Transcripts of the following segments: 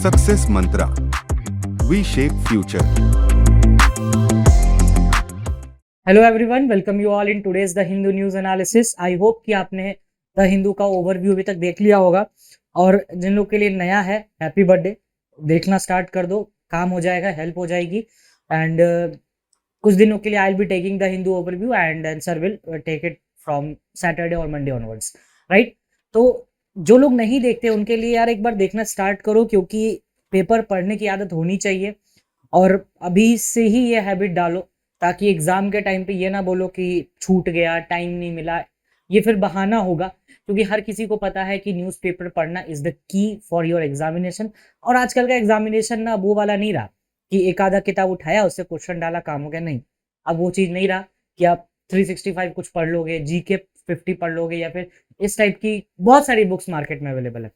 Success Mantra, V shape future. Hello everyone, welcome you all in today's the Hindu news analysis. I hope कि आपने the Hindu का overview अभी तक देख लिया होगा, और जिन लोग के लिए नया है, हैप्पी बर्थडे। देखना स्टार्ट कर दो, काम हो जाएगा, हेल्प हो जाएगी। एंड कुछ दिनों के लिए I will be taking the Hindu overview and answer will take it from Saturday और मंडे ऑनवर्ड्स, राइट। तो जो लोग नहीं देखते उनके लिए यार एक बार देखना स्टार्ट करो, क्योंकि पेपर पढ़ने की आदत होनी चाहिए, और अभी से ही ये हैबिट डालो, ताकि एग्जाम के टाइम पे ये ना बोलो कि छूट गया, टाइम नहीं मिला। ये फिर बहाना होगा, क्योंकि हर किसी को पता है कि न्यूज़पेपर पढ़ना is the key for your examination. और आजकल का एग्जामिनेशन ना वो वाला नहीं रहा कि एक आधा किताब उठाया, उससे क्वेश्चन डाला, काम हो गया। नहीं, अब वो चीज नहीं रहा कि आप 365 कुछ पढ़ लोगे, जीके 50 पढ़ लोगे, या फिर इस टाइप की बहुत सारी बुक्स मार्केट में अवेलेबल है।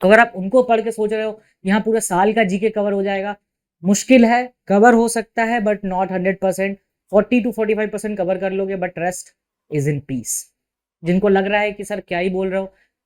तो अगर आप उनको पढ़ के सोच रहे हो यहाँ पूरा साल का जीके कवर हो जाएगा, मुश्किल है। कवर हो सकता है बट नॉट 100%। 40 to 45% कवर कर लोगे, but rest is in peace. जिनको लग रहा है कि सर क्या ही बोल रहे हो,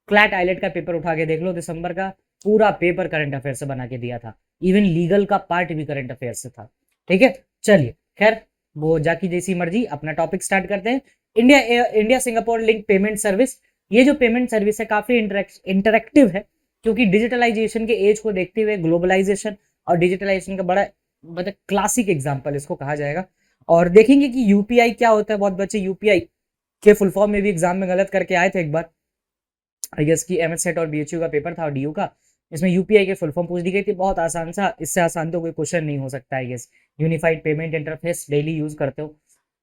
क्लैट आइलेट का पेपर उठा के देख लो। दिसंबर का पूरा पेपर करंट अफेयर से बना के दिया था, इवन लीगल का पार्ट भी करंट अफेयर से था। ठीक है, चलिए खैर, वो जाकी जैसी मर्जी। अपना टॉपिक स्टार्ट करते हैं। India Singapore link payment service. ये जो पेमेंट सर्विस है काफी इंटरेक्टिव है, क्योंकि डिजिटलाइजेशन के एज को देखते हुए ग्लोबलाइजेशन और डिजिटलाइजेशन का बड़ा मतलब क्लासिक एग्जांपल इसको कहा जाएगा। और देखेंगे कि यूपीआई क्या होता है। बहुत बच्चे यूपीआई के फुल फॉर्म में भी एग्जाम में गलत करके आए थे एक बार। आई गेस की एमएस सेट और बीएचयू का पेपर था और डीयू का, इसमें यूपीआई के फुल फॉर्म पूछ दी गई थी। बहुत आसान सा, इससे आसान तो कोई क्वेश्चन नहीं हो सकता। I guess unified payment interface daily use करते हो।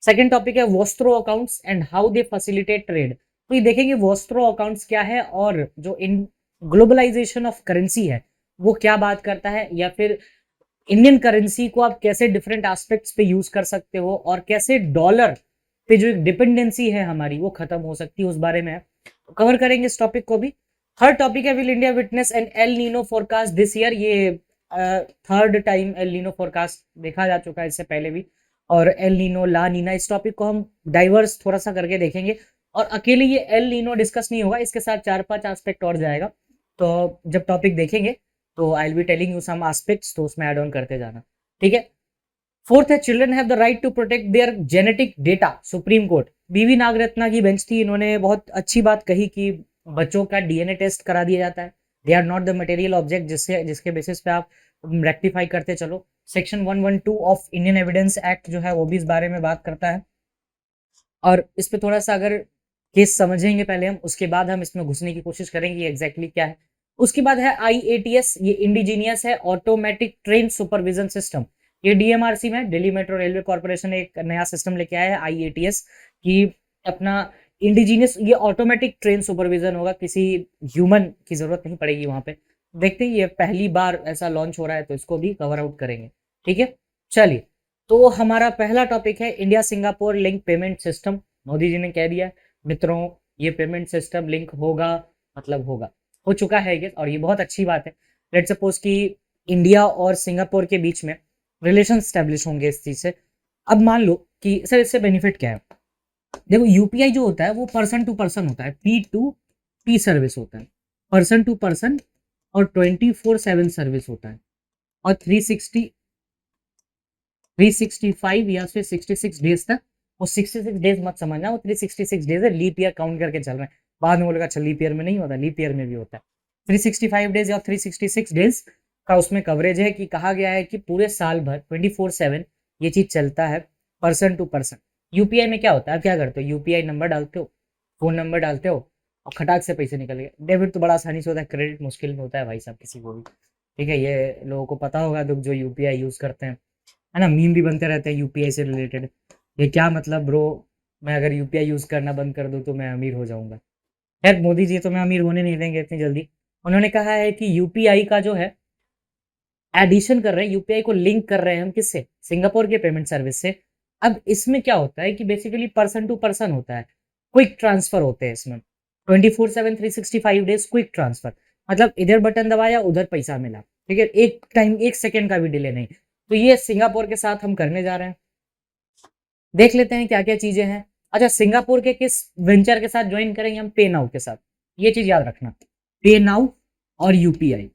सेकंड टॉपिक है vostro accounts and how they facilitate trade. तो ये देखेंगे वोस्ट्रो अकाउंट्स क्या है, और जो इन ग्लोबलाइजेशन ऑफ करेंसी है वो क्या बात करता है, या फिर इंडियन करेंसी को आप कैसे डिफरेंट एस्पेक्ट्स पे यूज कर सकते हो, और कैसे डॉलर पे जो एक डिपेंडेंसी है हमारी वो खत्म हो सकती है, उस बारे में कवर करेंगे इस टॉपिक को भी। थर्ड टॉपिक है will India witness an El Nino forecast this year. ये third time El Nino forecast देखा जा चुका है इससे पहले भी, और एल नीनो ला नीना इस टॉपिक को हम डाइवर्स थोड़ा सा करके देखेंगे। और अकेले ये एल नीनो डिस्कस नहीं होगा, इसके साथ 4-5 एस्पेक्ट और जाएगा। तो जब टॉपिक देखेंगे तो I will be telling you some aspects, तो उसमें ऐड ऑन करते जाना। ठीक है। फोर्थ है children have the right to protect their genetic data. Supreme court BV Nagarathna की बेंच थी, इन्होंने बहुत अच्छी बात कही कि बच्चों का डीएनए टेस्ट करा दिया जाता है। They are not the material object जिसके बेसिस पे आप रेक्टिफाई करते चलो। Section 112 of Indian evidence act जो है वो भी इस बारे में बात करता है, और इस पे थोड़ा सा अगर केस समझेंगे पहले हम, उसके बाद हम इसमें घुसने की कोशिश करेंगे एग्जैक्टली क्या है। उसके बाद है आईएटीएस। ये इंडिजीनियस है ऑटोमेटिक ट्रेन सुपरविजन सिस्टम। ये डीएमआरसी में, दिल्ली मेट्रो रेलवे कॉर्पोरेशन ने एक नया सिस्टम लेके आया है आईएटीएस, कि अपना इंडिजीनियस ये ऑटोमेटिक ट्रेन सुपरविजन होगा, किसी ह्यूमन की जरूरत नहीं पड़ेगी वहां पे। देखते हैं, ये पहली बार ऐसा लॉन्च हो रहा है, तो इसको भी कवर आउट करेंगे। ठीक है, चलिए। तो हमारा पहला टॉपिक है India Singapore link payment system. Modi ji ने कह दिया मित्रों, ये पेमेंट सिस्टम लिंक होगा, मतलब होगा, हो चुका है ये, और ये बहुत अच्छी बात है। लेट्स सपोज कि इंडिया और सिंगापुर के बीच में रिलेशन स्टैब्लिश होंगे इस चीज से। अब मान लो कि सर इससे बेनिफिट क्या है। देखो यूपीआई जो होता है वो पर्सन टू पर्सन होता है, पी टू पी सर्विस होता है, पर्सन टू पर्सन, और 24/7 सर्विस होता है। और 365 या फिर 66 डेज तक, वो 66 डेज मत समझना, वो 366 डेज है, लीप ईयर काउंट करके चल रहे हैं। बाद में बोलेगा अच्छा लीप ईयर में नहीं होता, लीप ईयर में भी होता है। 365 डेज या 366 डेज का उसमें कवरेज है, कि कहा गया है कि पूरे साल भर 24/7 ये चीज चलता है, पर्सन टू पर्सन। यूपीआई में क्या होता है, क्या करते हो, यूपीआई नंबर डालते हो, फोन नंबर डालते हो, और खटाक से पैसे निकल गए। डेबिट तो बड़ा आसानी से होता है, क्रेडिट मुश्किल में होता है भाई साहब किसी को भी। ठीक है, ये लोगों को पता होगा लोग जो यूपीआई यूज करते हैं, है ना। मीम भी बनते रहते हैं यूपीआई से रिलेटेड। ये क्या मतलब ब्रो, मैं अगर यूपीआई यूज करना बंद कर दूं तो मैं अमीर हो जाऊंगा। खैर मोदी जी तो मैं अमीर होने नहीं देंगे इतनी जल्दी। उन्होंने कहा है कि यूपीआई का जो है एडिशन कर रहे हैं, यूपीआई को लिंक कर रहे हैं हम किससे, सिंगापुर के पेमेंट सर्विस से। अब इसमें क्या होता है कि बेसिकली पर्सन टू पर्सन होता है, क्विक ट्रांसफर होते हैं इसमें, 24/7 365 डेज क्विक ट्रांसफर। मतलब इधर बटन दबाया उधर पैसा मिला। ठीक है, एक टाइम, एक सेकेंड का भी डिले नहीं। तो ये सिंगापुर के साथ हम करने जा रहे हैं। देख लेते हैं क्या क्या चीजें हैं। अच्छा, सिंगापुर के किस वेंचर के साथ ज्वाइन करेंगे हम, पे नाउ के साथ। ये चीज याद रखना, पे नाउ और यूपीआई,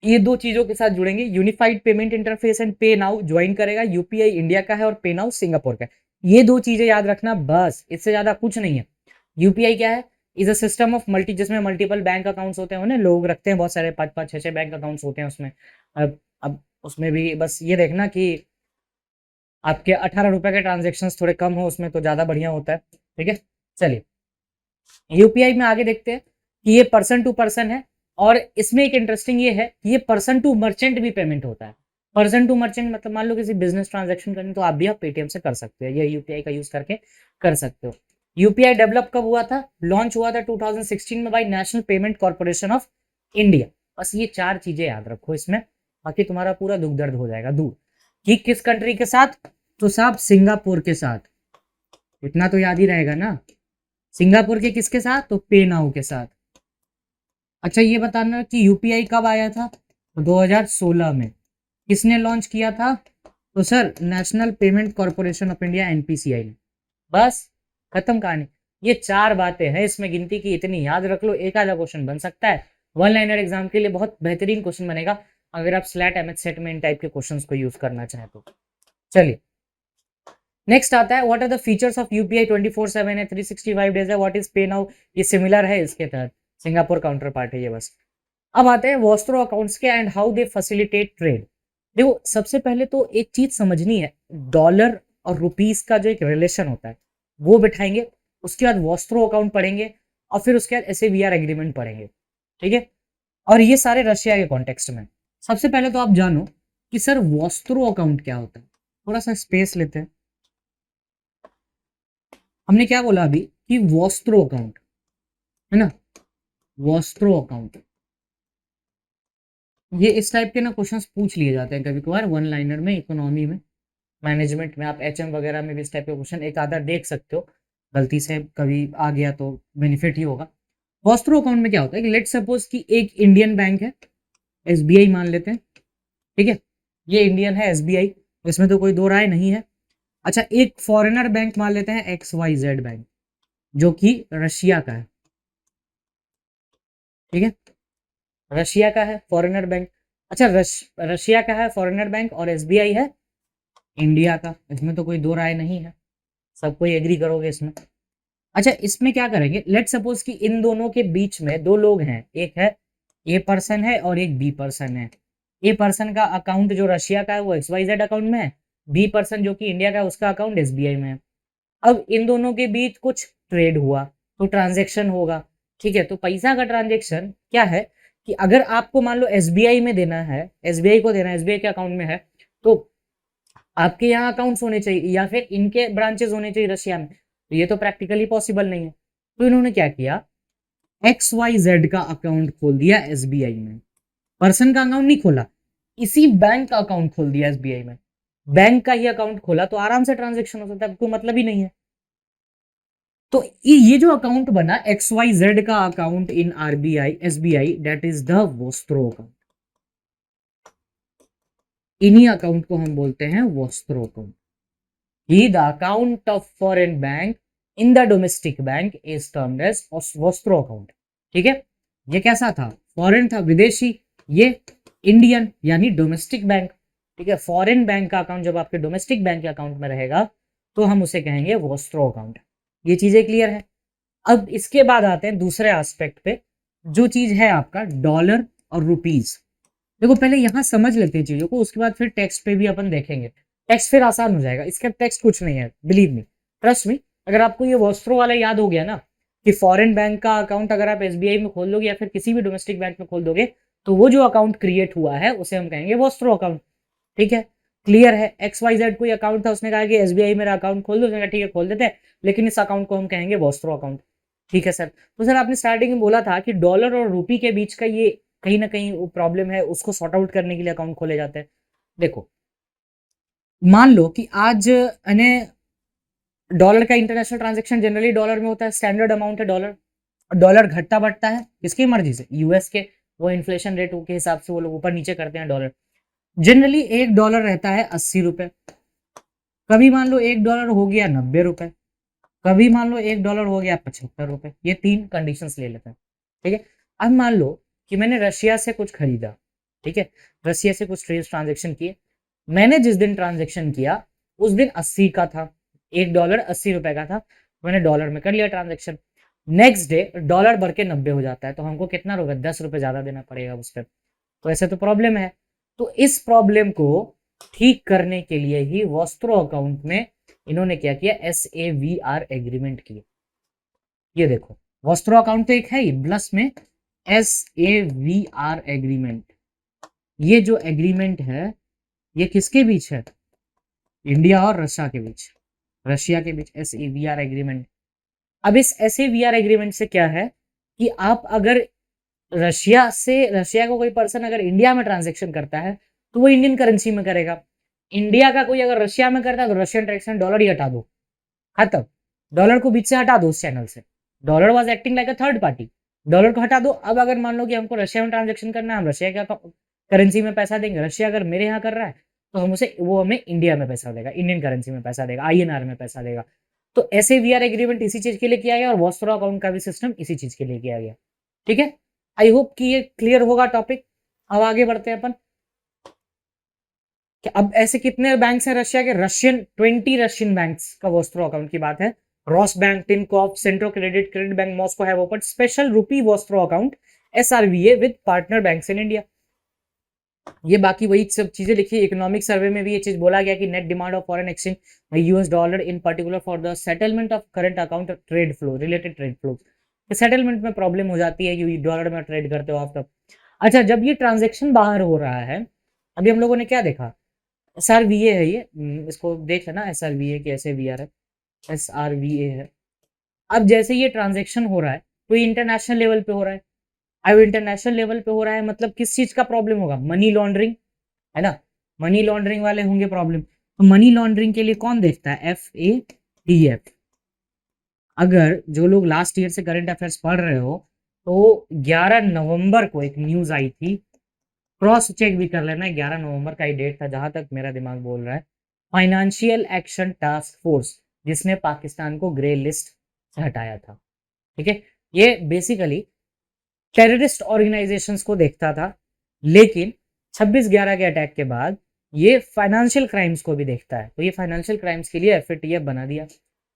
ये दो चीजों के साथ जुड़ेंगे। यूनिफाइड पेमेंट इंटरफेस एंड पे नाउ ज्वाइन करेगा। यूपीआई इंडिया का है और पे नाउ सिंगापुर का है। ये दो चीजें याद रखना बस, इससे ज्यादा कुछ नहीं है। यूपीआई क्या है? Is a system of multi, जिसमें मल्टीपल बैंक अकाउंट्स होते हैं ना, लोग रखते हैं बहुत सारे, 5-5 6-6 बैंक अकाउंट्स होते हैं उसमें। अब उसमें भी बस ये देखना कि आपके 18 रुपए के ट्रांजेक्शन थोड़े कम हो उसमें, तो ज्यादा बढ़िया होता है। ठीक है, चलिए यूपीआई में आगे देखते हैं कि ये पर्सन टू पर्सन है, और इसमें एक इंटरेस्टिंग ये है कि ये पर्सन टू मर्चेंट भी पेमेंट होता है। पर्सन टू मर्चेंट मतलब मान लो किसी बिजनेस ट्रांजैक्शन करनी, तो आप भी आप पेटीएम से कर सकते हो, ये यूपीआई का यूज करके कर सकते हो। यूपीआई डेवलप कब हुआ था? लॉन्च हुआ था 2016 में by National Payment Corporation of India. बस ये चार चीजें याद रखो इसमें, बाकी तुम्हारा पूरा दुख दर्द हो जाएगा दूर। कि किस कंट्री के साथ? तो साहब सिंगापुर के साथ, इतना तो याद ही रहेगा ना। सिंगापुर के किसके साथ? तो पे नाउ के साथ। अच्छा ये बताना कि यूपीआई कब आया था? तो 2016 में। किसने लॉन्च किया था? तो sir national Payment Corporation of India, NPCI ने। बस खत्म कहानी। ये चार बातें हैं इसमें, गिनती की इतनी याद रख लो, एक आधा क्वेश्चन बन सकता है। वन लाइनर एग्जाम के लिए बहुत बेहतरीन क्वेश्चन बनेगा अगर आप स्लैट एमएच सेट में इन टाइप के क्वेश्चंस को यूज करना चाहें तो। चलिए नेक्स्ट आता है, what are the features of UPI 24/7 है, 365 डेज है, व्हाट इज पे नाउ, ये सिमिलर है इसके तहत, सिंगापुर काउंटर पार्ट है ये बस। अब आते हैं वॉस्ट्रो अकाउंट्स के and how they facilitate trade. देखो सबसे पहले तो एक चीज समझनी है, डॉलर और रुपीस का जो एक रिलेशन होता है वो बिठाएंगे, उसके बाद वॉस्ट्रो अकाउंट पढ़ेंगे, और फिर उसके बाद एसएवीआर एग्रीमेंट पढ़ेंगे। ठीक है, और ये सारे रशिया के कॉन्टेक्स्ट में। सबसे पहले तो आप जानो कि सर वॉस्ट्रो अकाउंट क्या होता है। थोड़ा सा स्पेस लेते हैं। हमने क्या बोला अभी कि वॉस्ट्रो अकाउंट है ना, वॉस्ट्रो अकाउंट, ये इस टाइप के ना क्वेश्चंस पूछ लिए जाते हैं कभी कभार वन लाइनर में, इकोनॉमी में, मैनेजमेंट में। आप एचएम वगैरह में भी इस टाइप के क्वेश्चन एक आधा देख सकते हो, गलती से कभी आ गया तो बेनिफिट ही होगा। वॉस्ट्रो अकाउंट में क्या होता है कि लेट सपोज कि एक इंडियन बैंक है, एसबीआई मान लेते हैं। ठीक है, ये इंडियन है एसबीआई, इसमें तो कोई दो राय नहीं है। अच्छा एक फॉरेनर बैंक मान लेते हैं, XYZ बैंक, जो कि रशिया का है। ठीक है, रशिया का है फॉरेनर बैंक। अच्छा रशिया का है फॉरेनर बैंक और एसबीआई है इंडिया का, इसमें तो कोई दो राय नहीं है, सब कोई एग्री करोगे इसमें। अच्छा इसमें क्या करेंगे, लेट सपोज कि इन दोनों के बीच में दो लोग हैं, एक है ए पर्सन है और एक बी पर्सन है। ए पर्सन का अकाउंट जो रशिया का है वो XYZ अकाउंट में है, बी पर्सन जो कि इंडिया का है उसका अकाउंट एसबीआई में है। अब इन दोनों के बीच कुछ ट्रेड हुआ तो ट्रांजेक्शन होगा। ठीक है, तो पैसा का ट्रांजेक्शन क्या है कि अगर आपको मान लो एसबीआई में देना है, एसबीआई को देना है, एसबीआई के अकाउंट में है, तो आपके यहाँ अकाउंट्स होने चाहिए या फिर इनके ब्रांचेस होने चाहिए रशिया में, तो ये तो प्रैक्टिकली पॉसिबल नहीं है। तो इन्होंने क्या किया, XYZ का अकाउंट खोल दिया एसबीआई में। पर्सन का अकाउंट नहीं खोला, इसी बैंक का अकाउंट खोल दिया एसबीआई में। बैंक का ही अकाउंट खोला तो आराम से ट्रांजेक्शन हो सकता है, कोई मतलब ही नहीं है। तो ये जो अकाउंट बना XYZ का account in RBI SBI, that is the vostro account. इन्हीं अकाउंट को हम बोलते हैं वोस्ट्रो अकाउंट। ही the account of foreign bank in the domestic bank is termed as vostro account. ठीक है, ये कैसा था, फॉरेन था, विदेशी, ये इंडियन यानी डोमेस्टिक बैंक। ठीक है, फॉरेन बैंक का अकाउंट जब आपके डोमेस्टिक बैंक के अकाउंट में रहेगा तो हम उसे कहेंगे वोस्ट्रो अकाउंट। ये चीजें क्लियर है। अब इसके बाद आते हैं दूसरे एस्पेक्ट पे, जो चीज है आपका डॉलर और रुपीज। देखो पहले यहां समझ लेते हैं चीजों को, उसके बाद फिर टेक्स्ट पे भी अपन देखेंगे। टेक्स्ट फिर आसान हो जाएगा, इसका टेक्स्ट कुछ नहीं है, बिलीव मी, ट्रस्ट मी। अगर आपको ये वॉस्ट्रो वाला याद हो गया ना कि फॉरेन बैंक का अकाउंट अगर आप एसबीआई में खोल दोगे या फिर किसी भी डोमेस्टिक बैंक में खोल दोगे, तो वो जो अकाउंट क्रिएट हुआ है उसे हम कहेंगे वॉस्ट्रो अकाउंट। ठीक है, क्लियर है। XYZ कोई अकाउंट था, उसने कहा कि एसबीआई मेरा अकाउंट खोल दो, उसने कहा ठीक है खोल देते हैं, लेकिन इस अकाउंट को हम कहेंगे वॉस्ट्रो अकाउंट। ठीक है सर, तो सर आपने स्टार्टिंग में बोला था कि डॉलर और रुपी के बीच का ये कहीं ना कहीं वो प्रॉब्लम है, उसको सॉर्ट आउट करने के लिए अकाउंट खोले जाते हैं। देखो मान लो कि आज डॉलर का इंटरनेशनल ट्रांजैक्शन जनरली डॉलर में होता है, स्टैंडर्ड अमाउंट है डॉलर। डॉलर घटता बढ़ता है किसकी मर्जी से, यूएस के, वो इन्फ्लेशन रेट के हिसाब से वो लोग ऊपर नीचे करते हैं डॉलर। जनरली $1 रहता है 80 रुपए, कभी मान लो $1 हो गया 90 रुपए, कभी मान लो $1 हो गया 75 रुपए। ये तीन कंडीशंस ले लेते हैं। ठीक है, अब मान लो कि मैंने रशिया से कुछ खरीदा, ठीक है, रसिया से कुछ ट्रेड ट्रांजेक्शन किए। मैंने जिस दिन ट्रांजेक्शन किया उस दिन 80 का था, $1 80 का था, मैंने डॉलर में कर लिया ट्रांजेक्शन। नेक्स्ट डे डॉलर बढ़ के 90 हो जाता है, तो हमको कितना रुपए, ₹10 ज्यादा देना पड़ेगा उस पर। तो ऐसे तो प्रॉब्लम है। तो इस प्रॉब्लम को ठीक करने के लिए ही वॉस्त्रो अकाउंट में इन्होंने क्या किया, SAVR एग्रीमेंट किया। ये देखो वॉस्त्रो अकाउंट तो एक है ही, प्लस में SAVR एग्रीमेंट। ये जो एग्रीमेंट है ये किसके बीच है, इंडिया और रशिया के बीच, रशिया के बीच SAVR एग्रीमेंट। अब इस SAVR एग्रीमेंट से क्या है कि आप अगर रशिया को कोई पर्सन अगर इंडिया में ट्रांजेक्शन करता है तो वो इंडियन करेंसी में करेगा। इंडिया का कोई अगर रशिया में करता है तो रशियन ट्रांजेक्शन डॉलर ही हटा दो, खत्म। डॉलर को बीच से हटा दो उस चैनल से। Dollar was acting like a third party, dollar को हटा दो। अब अगर मान लो कि हमको रशिया में ट्रांजेक्शन करना है, हम रशिया का करेंसी में पैसा देंगे, रशिया अगर मेरे यहाँ कर रहा है तो हम उसे, वो हमें इंडिया में पैसा देगा, इंडियन करेंसी में पैसा देगा, INR में पैसा देगा। तो SAVR एग्रीमेंट इसी चीज के लिए किया गया और वॉस्त्रो अकाउंट का भी सिस्टम इसी चीज के लिए किया गया। ठीक है, आई होप कि ये क्लियर होगा टॉपिक। अब आगे बढ़ते हैं अपन कि अब ऐसे कितने बैंक्स हैं रशिया के, 20 रशियन बैंक्स का वॉस्त्रो अकाउंट की बात है। Rosbank, Tinkoff, Centro Credit Bank, Moscow have open special rupee vostro account SRVA with partner banks in India. ये बाकी वही सब चीजें लिखी। इकोनॉमिक सर्वे में भी ये चीज बोला गया कि net demand of foreign exchange US dollar in particular for the settlement of current account trade flow, related trade flow. Settlement में प्रॉब्लम हो जाती है कि डॉलर में ट्रेड करते हो आप तब। अच्छा, जब ये ट्रांजेक्शन बाहर हो रहा है, अभी हम लोगों ने क्या देखा, SRVA है ये, इसको देख लेना, SRVA की SAVR है, SRVA है। अब जैसे ये ट्रांजेक्शन हो रहा है तो ये इंटरनेशनल लेवल पे हो रहा है। अब इंटरनेशनल लेवल पे हो रहा है मतलब किस चीज का प्रॉब्लम होगा, मनी लॉन्ड्रिंग, है ना, मनी लॉन्ड्रिंग वाले होंगे प्रॉब्लम। तो मनी लॉन्ड्रिंग के लिए कौन देखता है, FATF। अगर जो लोग लास्ट ईयर से करंट अफेयर्स पढ़ रहे हो तो 11 नवंबर को एक न्यूज आई थी, क्रॉस चेक भी कर लेना, 11 नवंबर का ही डेट था जहां तक मेरा दिमाग बोल रहा है। फाइनेंशियल एक्शन टास्क फोर्स, जिसने पाकिस्तान को ग्रे लिस्ट से हटाया था। ठीक है, ये बेसिकली टेररिस्ट ऑर्गेनाइजेशंस को देखता था, लेकिन 26/11 के अटैक के बाद ये फाइनेंशियल क्राइम्स को भी देखता है। तो ये फाइनेंशियल क्राइम्स के लिए FATF बना दिया।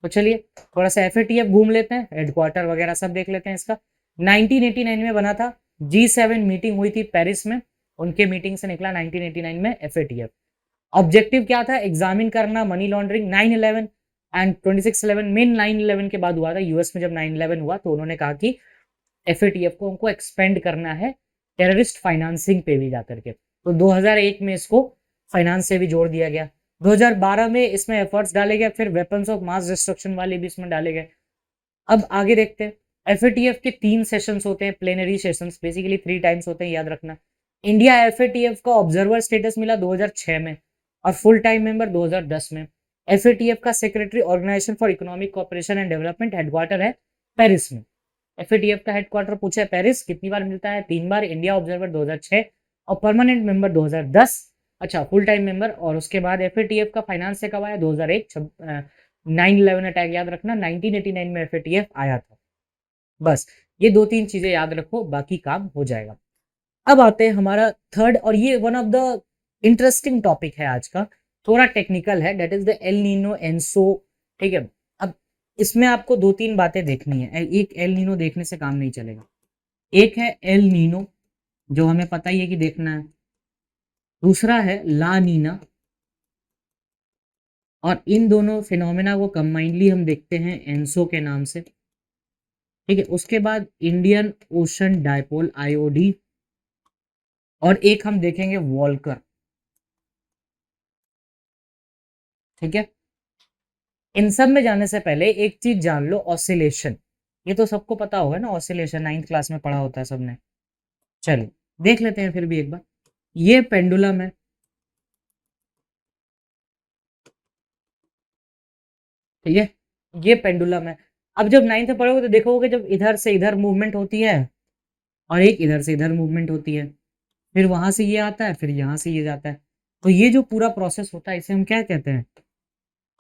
तो चलिए थोड़ा सा FATF घूम लेते हैं, हेडक्वार्टर वगैरह सब देख लेते हैं इसका। 1989 में बना था, G7 मीटिंग हुई थी पेरिस में, उनके मीटिंग से निकला 1989 में FATF। ऑब्जेक्टिव क्या था, एग्जामिन करना मनी लॉन्ड्रिंग। 9/11 एंड 26/11, मेन 9/11 के बाद हुआ था US में, जब 9/11 हुआ तो उन्होंने कहा कि FATF को उनको एक्सपेंड करना है टेररिस्ट फाइनेंसिंग पे भी जाकर के। तो 2001 में इसको फाइनेंस से भी जोड़ दिया गया। 2012 में इसमें एफर्ट्स डाले गए, फिर वेपन्स ऑफ मास डिस्ट्रक्शन वाले भी इसमें डाले गए। अब आगे देखते हैं। FATF के 3 सेशंस होते हैं, प्लेनरी सेशंस, बेसिकली 3 टाइम्स होते हैं, याद रखना। इंडिया FATF का ऑब्जर्वर स्टेटस मिला 2006 में और फुल टाइम मेंबर 2010 में। FATF का secretary organisation for economic cooperation and development, headquarter है पेरिस में। FATF का हेडक्वार्टर पूछा है पेरिस, कितनी बार मिलता है, 3 बार। इंडिया ऑब्जर्वर 2006 और परमानेंट मेंबर 2010। अच्छा, फुल टाइम मेंबर। और उसके बाद FATF का फाइनेंस से कब आया, 2001, 9/11 अटैक याद रखना, 1989 में FATF आया था। बस ये 2-3 चीजें याद रखो, बाकी काम हो जाएगा। अब आते हैं हमारा थर्ड, और ये one of the interesting topic है आज का, थोड़ा टेक्निकल है, that is the El Nino ENSO. ठीक है, अब इसमें आपको 2-3 बातें देखनी है। एक, एल नीनो देखने से काम नहीं चलेगा। एक है एल नीनो, जो हमें पता ही है कि देखना है। दूसरा है ला नीना, और इन दोनों फिनोमेना को कंबाइंडली हम देखते हैं एनसो के नाम से। ठीक है, उसके बाद इंडियन ओशन डायपोल, IOD, और एक हम देखेंगे वॉल्कर। ठीक है, इन सब में जाने से पहले एक चीज जान लो, ऑसिलेशन। ये तो सबको पता होगा ना, ऑसिलेशन 9th क्लास में पढ़ा होता है सबने। चलिए देख लेते हैं फिर भी एक बार। ये पेंडुलम है, ठीक है, ये पेंडुलम है। अब जब 9th में पढ़ोगे तो देखोगे जब इधर से इधर मूवमेंट होती है और एक इधर से इधर मूवमेंट होती है, फिर वहां से ये आता है, फिर यहाँ से ये जाता है। तो ये जो पूरा प्रोसेस होता है इसे हम क्या कहते हैं,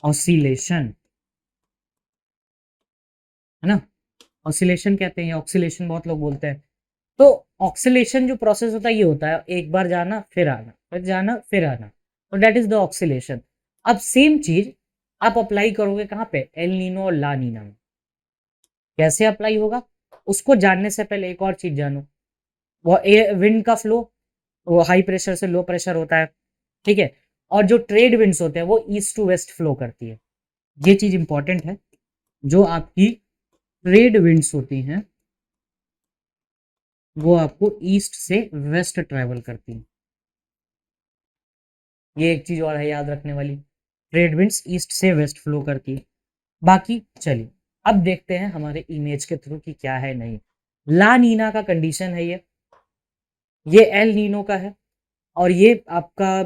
ऑसिलेशन, है ना, ऑसिलेशन कहते हैं, ऑक्सीलेशन बहुत लोग बोलते हैं। तो ऑक्सीलेशन जो प्रोसेस होता है ये होता है, एक बार जाना फिर आना, फिर जाना फिर आना, तो दैट इज द ऑक्सीलेशन। अब सेम चीज आप अप्लाई करोगे कहाँ पे, एल नीनो और ला नीना में। कैसे अप्लाई होगा उसको जानने से पहले एक और चीज जानो, वो विंड का फ्लो, वो हाई प्रेशर से लो प्रेशर होता है, ठीक है, और जो ट्रेड विंड्स होते हैं वो ईस्ट टू वेस्ट फ्लो करती है। ये चीज इंपॉर्टेंट है, जो आपकी ट्रेड विंड्स होती हैं वो आपको ईस्ट से वेस्ट ट्रेवल करती हैं। ये एक चीज और है याद रखने वाली, ट्रेड विंड्स ईस्ट से वेस्ट फ्लो करती है। बाकी चलिए अब देखते हैं हमारे इमेज के थ्रू कि क्या है नहीं। ला नीना का कंडीशन है ये एल नीनो का है, और ये आपका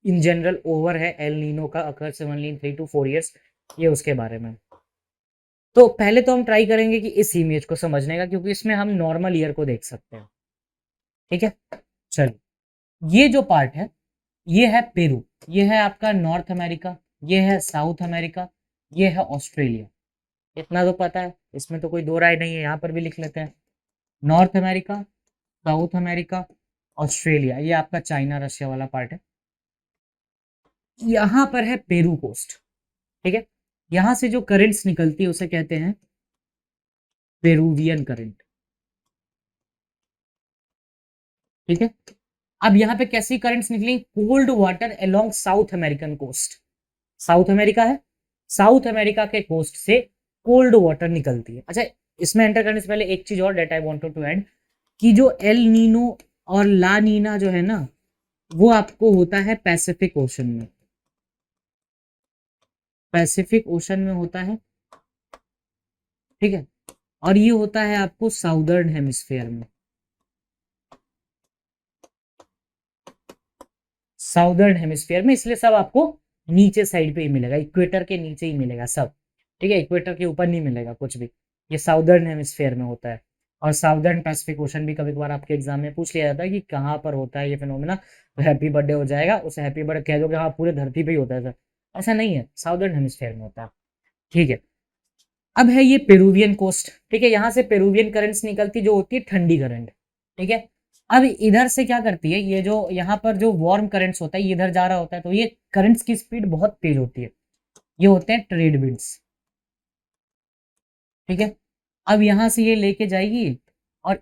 इन जनरल ओवर है एल नीनो का, occurs only in 3 to 4 years, ये उसके बारे में। तो पहले तो हम ट्राई करेंगे कि इस इमेज को समझने का, क्योंकि इसमें हम नॉर्मल ईयर को देख सकते हैं, ठीक है। चलिए ये जो पार्ट है ये है पेरू, ये है आपका नॉर्थ अमेरिका, ये है साउथ अमेरिका, ये है ऑस्ट्रेलिया। इतना तो पता है, इसमें तो कोई दो राय नहीं है, यहाँ पर भी लिख लेते हैं, north America, south America, Australia, ये आपका चाइना रशिया वाला पार्ट है। यहाँ पर है पेरू कोस्ट, ठीक है, यहाँ से जो करंट्स निकलती है उसे कहते हैं पेरूवियन करंट, ठीक है। अब यहाँ पे कैसी करंट्स निकली, cold water along South American coast, South America है, साउथ अमेरिका के कोस्ट से कोल्ड वाटर निकलती है। अच्छा, इसमें एंटर करने से पहले एक चीज और that I wanted to add, कि जो एल नीनो और ला नीना जो है ना वो आपको होता है पैसिफिक ओशन में, पैसिफिक ओशन में होता है, ठीक है, और ये होता है आपको साउदर्न हेमिस्फीयर में, साउदर्न हेमिस्फीयर में, इसलिए सब आपको नीचे साइड पे ही मिलेगा, इक्वेटर के नीचे ही मिलेगा सब, ठीक है, इक्वेटर के ऊपर नहीं मिलेगा कुछ भी, ये साउदर्न हेमिस्फीयर में होता है। और साउदर्न पैसिफिक ओशन भी कभी कभार आपके एग्जाम में पूछ लिया जाता है कि कहाँ पर होता है ये फिनोमेना, तो हैप्पी बर्थडे हो जाएगा, उसे हैप्पी बर्थडे कह दो कि हाँ पूरे धरती पे ही होता है सर, ऐसा नहीं है, साउदर्न हेमिस्फीयर में होता है, ठीक है। अब है ये पेरूवियन कोस्ट, ठीक है, यहाँ से पेरूवियन करंट्स निकलती जो होती है ठंडी करंट, ठीक है। अब इधर से क्या करती है, ये जो यहाँ पर जो वार्म करंट्स होता है ये इधर जा रहा होता है, तो ये करंट्स की स्पीड बहुत तेज होती है, ये होते हैं ट्रेड विंड्स, ठीक है। अब यहाँ से ये लेके जाएगी और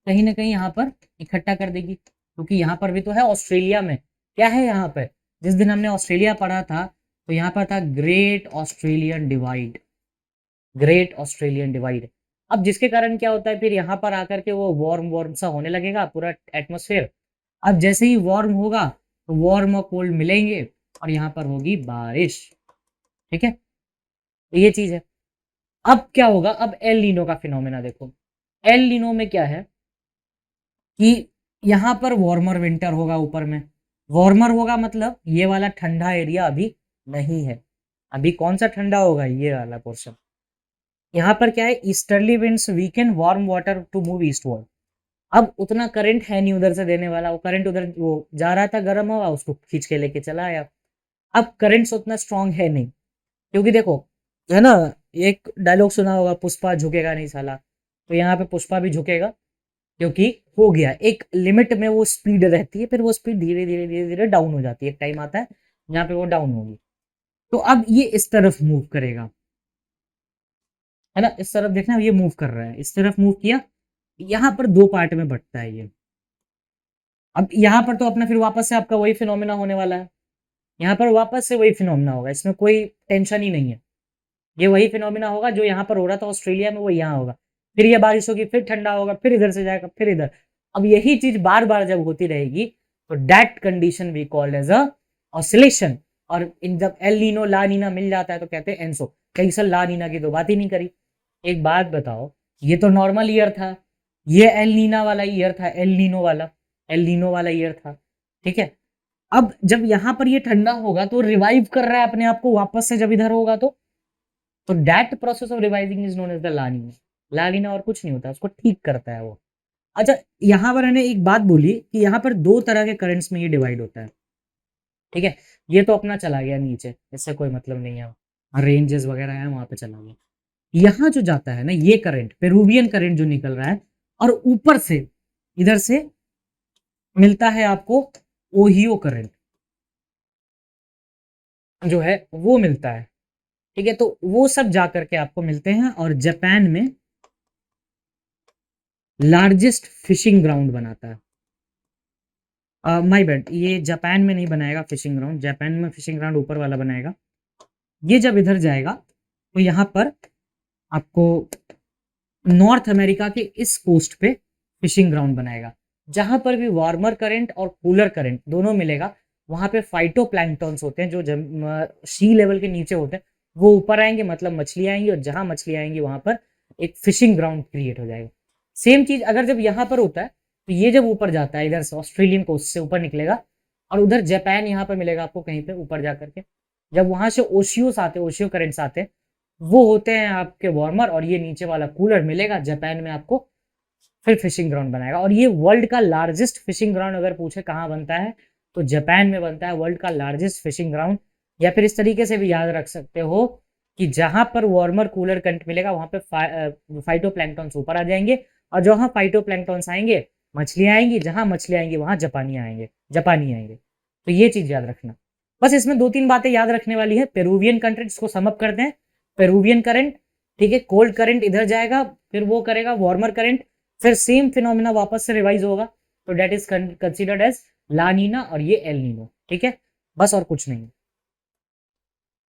कहीं ना कहीं यहाँ पर इकट्ठा कर देगी, क्योंकि यहाँ पर भी तो है ऑस्ट्रेलिया में, क्या है यहाँ पर, जिस दिन हमने ऑस्ट्रेलिया पढ़ा था तो यहाँ पर था great Australian divide, great Australian divide. अब जिसके कारण क्या होता है फिर यहाँ पर आकर के वो वार्म वार्म सा होने लगेगा पूरा एटमॉस्फेयर। अब जैसे ही वार्म होगा तो वार्म और कोल्ड मिलेंगे और यहाँ पर होगी बारिश, ठीक है, तो ये चीज है। अब क्या होगा, अब एल नीनो का फिनोमेना देखो, एल नीनो में क्या है कि यहाँ पर वार्मर विंटर होगा, ऊपर में वार्मर होगा, मतलब ये वाला ठंडा एरिया अभी नहीं है, अभी कौन सा ठंडा होगा, ये वाला पोर्शन। यहाँ पर क्या है, easterly winds weaken warm water to move eastward. अब उतना करंट है नहीं उधर से देने वाला, वो करंट उधर वो जा रहा था गर्म हवा, उसको खींच के लेके चला आया। अब करंट्स उतना स्ट्रांग है नहीं, क्योंकि देखो है ना, एक डायलॉग सुना होगा, पुष्पा झुकेगा नहीं साला, तो यहाँ पे पुष्पा भी झुकेगा, क्योंकि हो गया एक लिमिट में वो स्पीड रहती है, फिर वो स्पीड धीरे धीरे धीरे धीरे डाउन हो जाती है, एक टाइम आता है जहाँ पे वो डाउन होगी। तो अब ये इस तरफ मूव करेगा, है ना, इस तरफ देखना ये मूव कर रहा है, इस तरफ मूव किया, यहाँ पर दो पार्ट में बंटता है ये। अब यहाँ पर तो अपना फिर वापस से आपका वही फिनोमेना होने वाला है, यहाँ पर वापस से वही फिनोमेना होगा, इसमें कोई टेंशन ही नहीं है, ये वही फिनोमेना होगा जो यहाँ पर हो रहा था ऑस्ट्रेलिया में, वो यहाँ होगा, फिर ये बारिश होगी, फिर ठंडा होगा, फिर इधर से जाएगा, फिर इधर। अब यही चीज बार बार जब होती रहेगी तो that condition we called as a oscillation. और इन जब एल नीनो ला नीना मिल जाता है तो कहते हैं एनसो। कई साल ला नीना की तो बात ही नहीं करी। एक बात बताओ, ये तो नॉर्मल ईयर था, ये एल नीना वाला ईयर था, एल नीनो वाला ईयर था, ठीक है। अब जब यहाँ पर ये ठंडा होगा तो रिवाइव कर रहा है अपने आप को वापस से, जब इधर होगा तो that process of revising is known as the La Nina. La Nina और कुछ नहीं होता, उसको ठीक करता है वो। अच्छा, यहाँ पर मैंने एक बात बोली कि यहाँ पर दो तरह के करंट्स में ये डिवाइड होता है, ठीक है। ये तो अपना चला गया नीचे, इससे कोई मतलब नहीं है, रेंजेस वगैरह है वहां पे चला गया। यहाँ जो जाता है ना ये करंट, पेरूवियन करंट जो निकल रहा है, और ऊपर से इधर से मिलता है आपको ओहियो करंट जो है वो मिलता है, ठीक है। तो वो सब जा करके आपको मिलते हैं और जापान में लार्जेस्ट फिशिंग ग्राउंड बनाता है। माय बैड, ये जापान में नहीं बनाएगा फिशिंग ग्राउंड, जापान में फिशिंग ग्राउंड ऊपर वाला बनाएगा। ये जब इधर जाएगा तो यहाँ पर आपको नॉर्थ अमेरिका के इस कोस्ट पे फिशिंग ग्राउंड बनाएगा। जहां पर भी वार्मर करंट और कूलर करंट दोनों मिलेगा, वहां पे फाइटोप्लैंक्टन्स होते हैं जो सी लेवल के नीचे होते हैं, वो ऊपर आएंगे, मतलब मछली आएंगी, और जहां मछली आएंगी वहां पर एक फिशिंग ग्राउंड क्रिएट हो जाएगा। सेम चीज अगर जब यहाँ पर होता है, तो ये जब ऊपर जाता है इधर से ऑस्ट्रेलियन कोस्ट से ऊपर निकलेगा, और उधर जापान यहाँ पर मिलेगा आपको कहीं पे ऊपर जा करके। जब वहां से ओशियोस आते हैं, ओशियो करंट्स आते हैं, वो होते हैं आपके वार्मर, और ये नीचे वाला कूलर मिलेगा जापान में आपको, फिर फिशिंग ग्राउंड बनाएगा। और ये वर्ल्ड का लार्जेस्ट फिशिंग ग्राउंड अगर पूछे कहाँ बनता है, तो जापान में बनता है, वर्ल्ड का लार्जेस्ट फिशिंग ग्राउंड। या फिर इस तरीके से भी याद रख सकते हो कि जहां पर वार्मर कूलर करंट मिलेगा वहां पे फाइटोप्लैंक्टन्स ऊपर आ जाएंगे, और जहां फाइटोप्लैंक्टन्स आएंगे मछलियां आएंगी, जहां मछलियां आएंगी वहां जापानी आएंगे। तो ये चीज याद रखना। बस इसमें 2-3 बातें याद रखने वाली है। पेरुवियन कंट्री, इसको समअप करते हैं। पेरुवियन करंट, ठीक है, कोल्ड करंट इधर जाएगा, फिर वो करेगा वार्मर करंट, फिर सेम फिनोमिना वापस से रिवाइज होगा, तो डेट इज कंसिडर्ड एज ला नीना, और ये एल नीनो, ठीक है। बस और कुछ नहीं।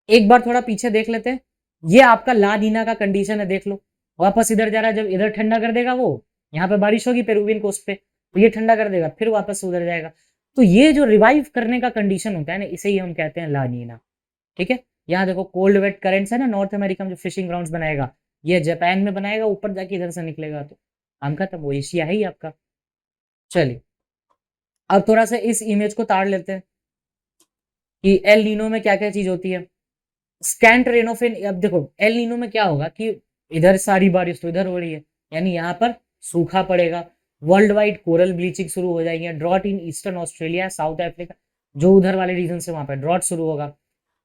एक बार थोड़ा पीछे देख लेते हैं। ये आपका ला नीना का कंडीशन है, देख लो। वापस इधर जा रहा है, जब इधर ठंडा कर देगा वो, यहाँ पे बारिश होगी पेरुवियन कोस्ट पे, तो ये ठंडा कर देगा, फिर वापस उधर जाएगा। तो ये जो रिवाइव करने का कंडीशन होता है ना, इसे ही हम कहते हैं ला नीना, ठीक है। यहाँ देखो कोल्ड वेट करेंट्स है ना, नॉर्थ अमेरिका में जो फिशिंग ग्राउंड्स बनाएगा, ये जापान में बनाएगा, ऊपर जाके इधर से निकलेगा, तो काम खत्म, वो एशिया है ही आपका। चलिए, अब थोड़ा सा इस इमेज को ताड़ लेते हैं कि एल नीनो में क्या क्या चीज होती है। स्कैंट रेनोफेन, अब देखो एल नीनो में क्या होगा कि इधर सारी बारिश तो इधर हो रही है, यानी यहाँ पर सूखा पड़ेगा, वर्ल्ड वाइड कोरल ब्लीचिंग शुरू हो जाएगी, drought in eastern Australia, South Africa, जो उधर वाले रीजन से वहां पर ड्रॉट शुरू होगा।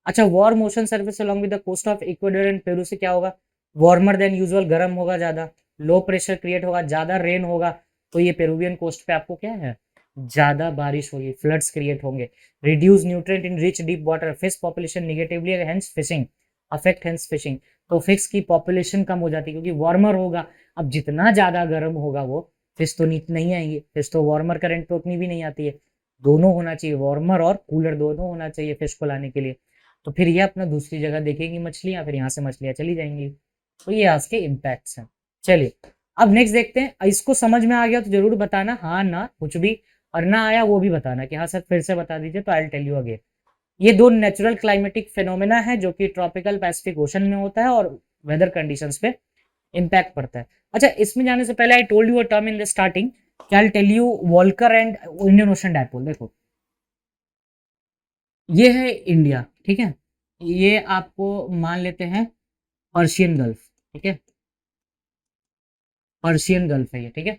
अच्छा, warm ocean surface along with the coast of Ecuador and Peru से क्या होगा, वार्मर देन यूजुअल, गर्म होगा ज्यादा, लो प्रेशर क्रिएट होगा, ज्यादा रेन होगा, तो ये पेरुवियन कोस्ट पे आपको क्या है, ज्यादा बारिश होगी, फ्लड्स क्रिएट होंगे। Reduce nutrient in rich deep water, fish population negatively, hence fishing affect, hence fishing. तो फिश की पॉपुलेशन कम हो जाती है, क्योंकि वार्मर होगा। अब जितना ज्यादा गर्म होगा वो फिश तो नहीं आएंगी, फिश तो वार्मर करंट तो उतनी भी नहीं आती है। दोनों होना चाहिए, वार्मर और कूलर दोनों होना चाहिए फिश को लाने के लिए। तो फिर ये अपना दूसरी जगह देखेगी मछलियां, फिर यहाँ से मछलियां चली जाएंगी। तो ये आज के इम्पैक्ट्स हैं। चलिए, अब नेक्स्ट देखते हैं। इसको समझ में आ गया तो जरूर बताना, हाँ ना कुछ भी, और ना आया वो भी बताना कि हाँ सर फिर से बता दीजिए, तो I will tell you again. ये दो नेचुरल क्लाइमेटिक फिनोमेना है जो कि ट्रॉपिकल पैसिफिक ओशन में होता है और वेदर कंडीशंस पे इम्पैक्ट पड़ता है। अच्छा, इसमें जाने से पहले I told you a term in the starting, I will tell you Walker and Indian Ocean dipole. देखो, ये है इंडिया, ठीक है, ये आपको मान लेते हैं पर्शियन गल्फ, ठीक है, पर्शियन गल्फ है ये, ठीक है।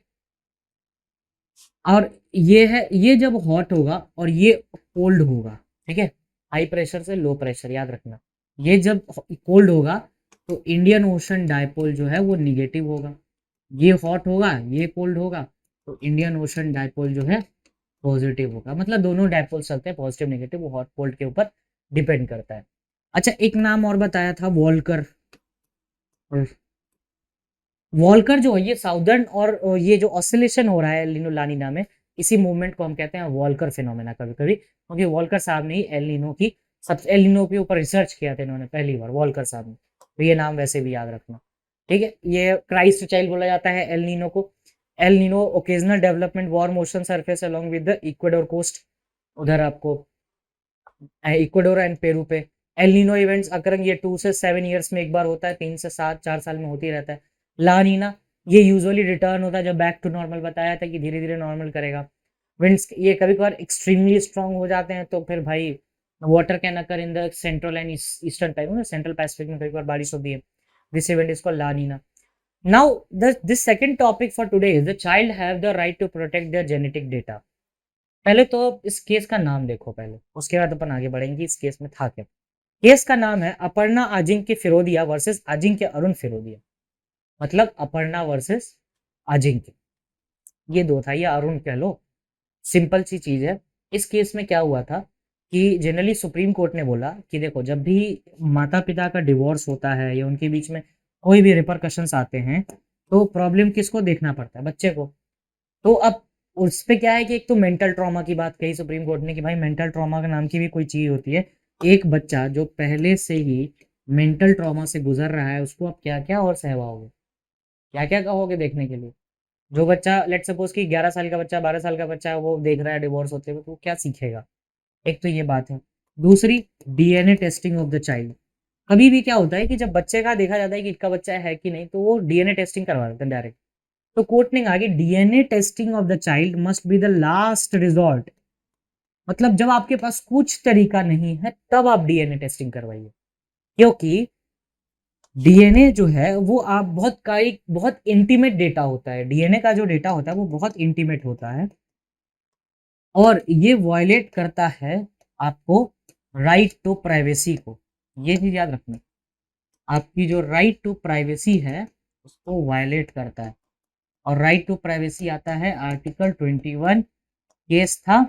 और ये है, ये जब हॉट होगा और ये कोल्ड होगा, ठीक है, हाई प्रेशर से लो प्रेशर, याद रखना। ये जब कोल्ड होगा तो इंडियन ओशन डायपोल जो है वो निगेटिव होगा, ये हॉट होगा ये कोल्ड होगा, तो इंडियन ओशन डायपोल जो है पॉजिटिव होगा। मतलब दोनों डायपोल चलते हैं, पॉजिटिव नेगेटिव, वो हॉट कोल्ड के ऊपर डिपेंड करता है। अच्छा, एक नाम और बताया था, वॉल्कर। वॉल्कर जो है ये साउदर्न, और ये जो ऑसिलेशन हो रहा है एल नीनो ला नीना में, इसी मूवमेंट को हम कहते हैं वॉल्कर फिनोमेना कभी कभी, क्योंकि वॉल्कर साहब ने ही एल नीनो की एल नीनो के ऊपर रिसर्च किया था इन्होंने पहली बार, वॉल्कर साहब ने। तो ये नाम वैसे भी याद रखना, ठीक है। ये क्राइस्ट चाइल्ड बोला जाता है एल नीनो को। El Nino occasional development warm ocean surface along with the Ecuador coast, उधर आपको इक्वेडोर एंड पेरू पे। एल नीनो इवेंट्स अकरिंग, ये 2 से 7 ईयर्स में एक बार होता है, 3 से 7 4 साल में होती रहता है। ला नीना, ये यूजुअली रिटर्न होता है जब बैक टू नॉर्मल, बताया था कि धीरे धीरे नॉर्मल करेगा। विंड्स ये कभी कभार एक्सट्रीमली स्ट्रांग हो जाते हैं, तो फिर भाई water can occur in the central and eastern time, central Pacific में कभी कभार बारिश होती है। This event is called La Nina. Now this second topic for today is the child have the right to protect their genetic data. पहले तो इस case का नाम देखो पहले, उसके बाद अपन आगे बढ़ेंगे इस केस में था क्या। केस का नाम है अपर्णा अजिंक्य फिरोदिया वर्सेस अजिंक्य अरुण फिरोदिया। मतलब अपर्णा वर्सेस अजिंक्य। ये 2 था, या अरुण कह लो, सिंपल सी चीज है। इस केस में क्या हुआ था कि जनरली सुप्रीम कोर्ट ने बोला कि देखो, जब भी माता पिता का डिवोर्स होता है या उनके बीच में कोई भी रिपरकशंस आते हैं, तो प्रॉब्लम किसको देखना पड़ता है? बच्चे को। तो अब उस पे क्या है कि एक तो मेंटल ट्रॉमा की बात कही सुप्रीम कोर्ट ने कि भाई मेंटल ट्रॉमा के नाम की भी कोई चीज होती है। एक बच्चा जो पहले से ही मेंटल ट्रॉमा से गुजर रहा है, उसको आप क्या क्या और सहवाओगे, क्या क्या कहोगे देखने के लिए? जो बच्चा लेट सपोज कि 11 साल का बच्चा, 12 साल का बच्चा है, वो देख रहा है डिवोर्स होते हुए, तो वो क्या सीखेगा? एक तो ये बात है। दूसरी, DNA testing of the child. कभी भी क्या होता है कि जब बच्चे का देखा जाता है कि इसका बच्चा है कि नहीं, तो वो डीएनए टेस्टिंग करवा देते हैं डायरेक्ट। तो कोर्ट ने कहा कि DNA testing of the child must be the last resort. मतलब जब आपके पास कुछ तरीका नहीं है, तब आप डीएनए टेस्टिंग करवाइए, क्योंकि डीएनए जो है वो आप बहुत इंटीमेट डेटा होता है। डीएनए का जो डेटा होता है वो बहुत इंटीमेट होता है, और ये वायलेट करता है आपको राइट टू प्राइवेसी को। ये चीज याद रखना, आपकी जो राइट टू प्राइवेसी है उसको वायलेट करता है। और राइट टू प्राइवेसी आता है आर्टिकल 21, केस था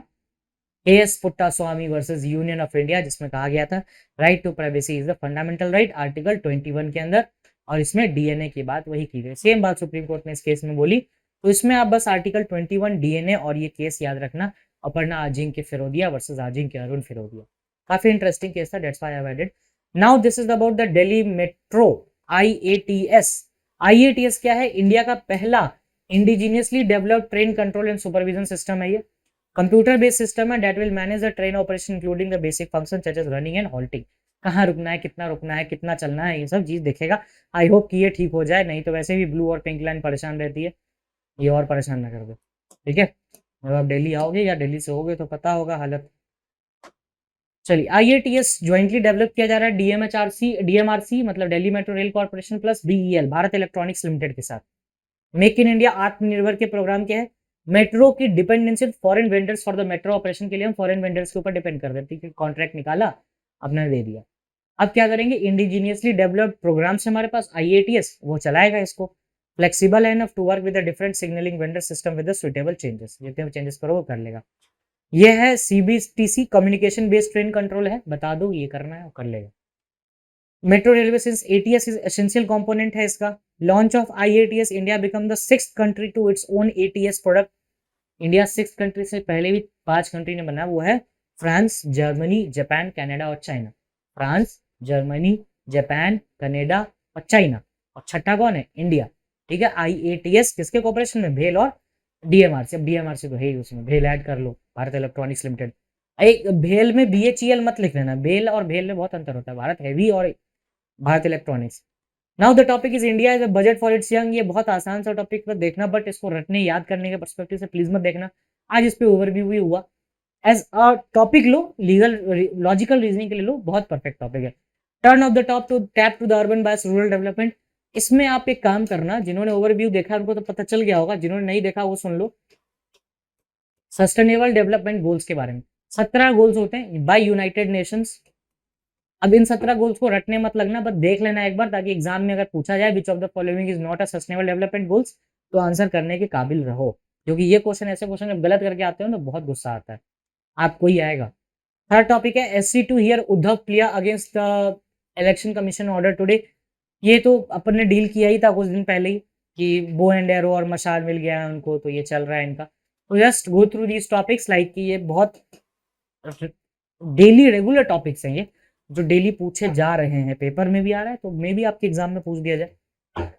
AS Puttaswamy versus Union of India, जिसमें कहा गया था right to privacy is the fundamental right, article 21 के अंदर। और इसमें डीएनए की बात वही की गई, सेम बात सुप्रीम कोर्ट ने इस केस में बोली। तो इसमें आप बस आर्टिकल 21 डीएनए और ये केस याद रखना, अपर्णा अजिंक्य फिरोदिया वर्सेस अजिंक्य अरुण फिरोदिया। काफी इंटरेस्टिंग केस था, that's why I have added. Now this is about the Delhi metro IATS. IATS क्या है? इंडिया का पहला indigenously developed train control and supervision system है ये। कंप्यूटर बेस्ड सिस्टम है that will manage the train operation including the basic function such as running and halting. कहाँ रुकना है, कितना रुकना है, कितना चलना है, ये सब चीज देखेगा। आई होप कि ये ठीक हो जाए, नहीं तो वैसे भी ब्लू और पिंक लाइन परेशान रहती है, ये और परेशान ना कर दे। ठीक है, जब आप दिल्ली आओगे या दिल्ली से होगे तो पता होगा हालत। चलिए, आईएटीएस ज्वाइंटली डेवलप किया जा रहा है डीएमआरसी मतलब Delhi metro rail corporation plus BEL Bharat electronics limited के साथ। मेक इन इंडिया आत्मनिर्भर के प्रोग्राम क्या है? मेट्रो की dependency foreign vendors for the metro operation के लिए हम फॉरेन वेंडर्स के ऊपर डिपेंड कर देते हैं। कॉन्ट्रैक्ट निकाला, अपने दे दिया। अब क्या करेंगे? इंडिजीनियसली डेवलप्ड प्रोग्राम से हमारे पास आईएटीएस वो चलाएगा इसको। Flexible enough to work with different signalling vendor system with suitable changes, जितने चेंजेस करो वो कर लेगा। ये है CBTC communication based train control है, बता दो ये करना है वो कर लेगा। Metro railway since ATS is essential component है इसका। Launch of IATS, India become the 6th country to its own ATS product. India 6th country से पहले भी 5 कंट्री ने बनाया, वो है फ्रांस, जर्मनी, जापान, कनाडा और China. France, Germany, Japan, Canada और चाइना, और छठा कौन है? इंडिया। ठीक है, आईएटीएस किसके कॉर्पोरेशन में? भेल और डीएमआरसी। अब डीएमआरसी तो है ही उसमें, भेल ऐड कर लो, भारत इलेक्ट्रॉनिक्स लिमिटेड। एक भेल में बीएचईएल मत लिख लेना, भेल और भेल में बहुत अंतर होता है, भारत हैवी और Bharat electronics. Now the topic is India is a budget for its young. ये बहुत आसान सा टॉपिक पर देखना, बट इसको रटने याद करने के पर्सपेक्टिव से प्लीज मत देखना। आज इस पे ओवरव्यू भी हुआ। एज अ टॉपिक लो, लीगल लॉजिकल रीजनिंग के लिए लो, बहुत परफेक्ट टॉपिक है। Turn of the top to tap to the urban bias rural development. इसमें आप एक काम करना, जिन्होंने ओवरव्यू देखा उनको तो पता चल गया होगा, जिन्होंने नहीं देखा वो सुन लो। सस्टेनेबल डेवलपमेंट गोल्स के बारे में 17 गोल्स होते हैं बाय यूनाइटेड नेशंस। अब इन 17 गोल्स को रटने मत लगना, बस देख लेना एक बार, ताकि एग्जाम में अगर पूछा जाए विच of the following is not a sustainable development goals, तो आंसर करने के काबिल रहो। क्योंकि ये क्वेश्चन, ऐसे क्वेश्चन जब गलत करके आते हो ना, बहुत गुस्सा आता है, आपको ही आएगा। थर्ड टॉपिक है SC2 here Uddhav plea against the election commission order today. ये तो अपन ने डील किया ही था कुछ दिन पहले ही, कि बो एंड एरो और मशाल मिल गया है उनको, तो ये चल रहा है इनका। तो just go through these topics, like कि ये बहुत डेली रेगुलर टॉपिक्स हैं, ये जो डेली पूछे जा रहे हैं, पेपर में भी आ रहा है, तो मे भी आपके एग्जाम में पूछ दिया जाए।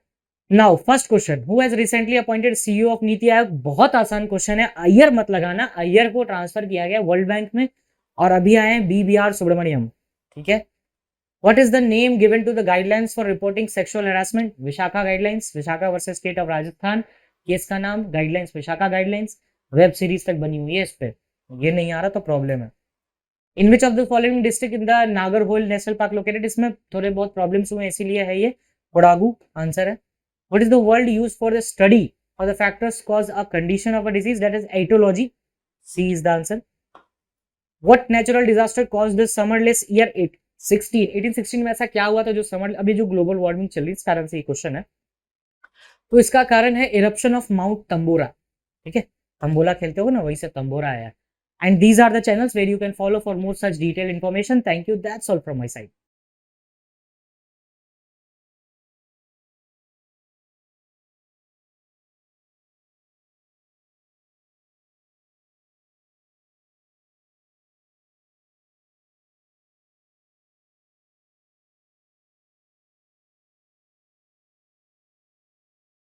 Now first question, who has recently appointed CEO of NITI Aayog. बहुत आसान क्वेश्चन है, अय्यर मत लगाना, अय्यर को ट्रांसफर किया गया वर्ल्ड बैंक में, और अभी आए हैं BBR सुब्रमण्यम। ठीक है, what is the name given to the guidelines for reporting sexual harassment? Vishakha guidelines, Vishakha versus state of Rajasthan, case का नाम guidelines Vishakha guidelines. Web series तक बनी हुई है इस पे, ये नहीं आ रहा तो प्रॉब्लम है। In which of the following district in the Nagarhole national park located? इसमें थोड़े बहुत प्रॉब्लम्स हुए, इसीलिए है ये कोडागू आंसर है। What is the word use for the study और the factors cause a condition of a disease? That is etiology, C is the answer. What natural disaster caused the summerless year 1816 में? ऐसा क्या हुआ था जो summer, अभी जो global warming चल रही है इस कारण से ये क्वेश्चन है। तो इसका कारण है इरप्शन ऑफ माउंट तंबोरा। ठीक है, तंबोला खेलते हो ना, वही से तंबोरा आया। And these are the channels where you can follow for more such detail information. Thank you, that's all from my side.